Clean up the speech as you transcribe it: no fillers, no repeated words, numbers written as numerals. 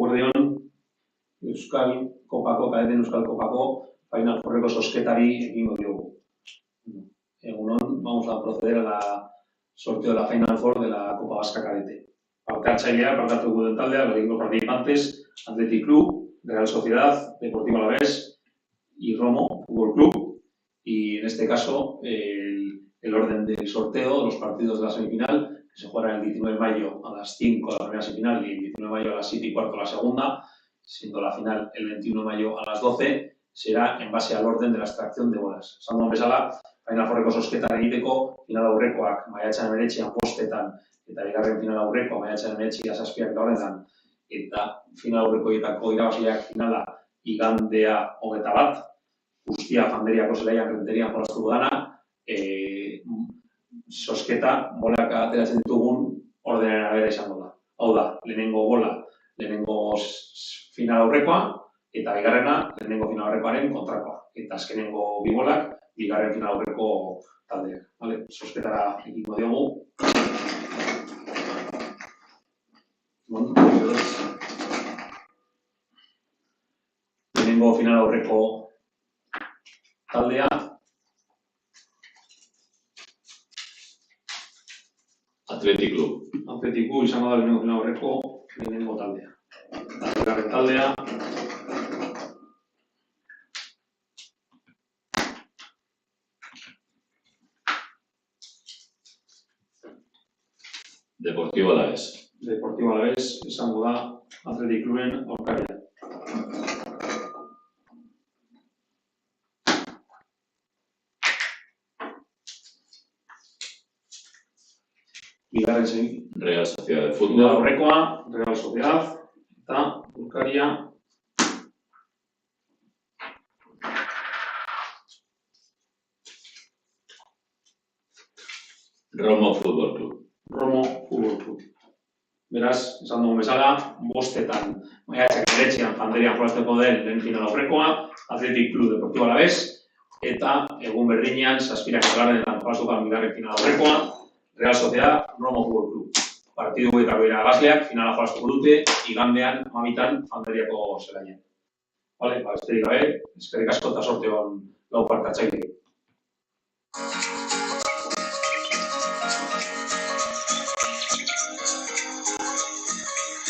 Eguerdion, Euskal Kopako, kadeten Euskal Kopako Final Fourreko zozketari egingo diogu. Egunon, vamos a proceder a la sorteo de la Final Four de la Copa Vasca Cadete. Parte hartzailea, parte hartuko duen taldea, los equipos participantes, Athletic Club, Real Sociedad, Deportivo Alavés y Romo Fútbol Club. Y en este caso, el orden del sorteo de los partidos de la semifinal, que se jugará el 19 de mayo a las 5 la primera semifinal y el 19 de mayo a las 7 y cuarto la segunda, siendo la final el 21 de mayo a las 12, será en base al orden de la extracción de bolas. Esan bezala, Final Fourreko zozketan egiteko, final aurrekoak maiatzaren 9 bostetan eta bigarren final aurrekoa maiatzaren 9 zazpiak horretan, eta final aurrekoetako irabazleak finala igandea 21, guztia Fanderiako zelaian renterian jolastuko dana, zozketa bolak ateratzen ditugun ordenaren arabera izango da. Hau da, lehenengo bola, lehenengo final aurrekoa, eta bigarrena, lehenengo final aurrekoaren kontrakoa. Eta azkenengo bi bolak, bigarren final aurreko taldeak. Vale? Zozketara egingo diogu. Lehenengo final aurreko taldea. Athletic Club. Athletic Club izango da lehenengo final aurreko lehenengo taldea. Bigarren taldea. Deportivo Alavés. Deportivo Alavés izango da Athletic Cluben aurkaria. Bigarren zein. Real Sociedad de Fútbol. Aurrekoa, Real Sociedad, eta aurkaria Romo Fútbol Club. Romo Fútbol Club. Beraz, esan dugun bezala, bostetan maiatzak 9 Fanderian jolasteko den lehen final aurrekoa, Athletic Club Deportivo Alavés, eta egun berdinean, zazpirak agarrenetan jolastuko bigarren final aurrekoa, Real Sociedad, Romo Fútbol Club. Partidu eta bera gazleak, finala jolastuko dute, igandean, 12 Fanderiako zelaian. Besterik gabe, eskerrik asko eta sorteon lau parte hartzaile.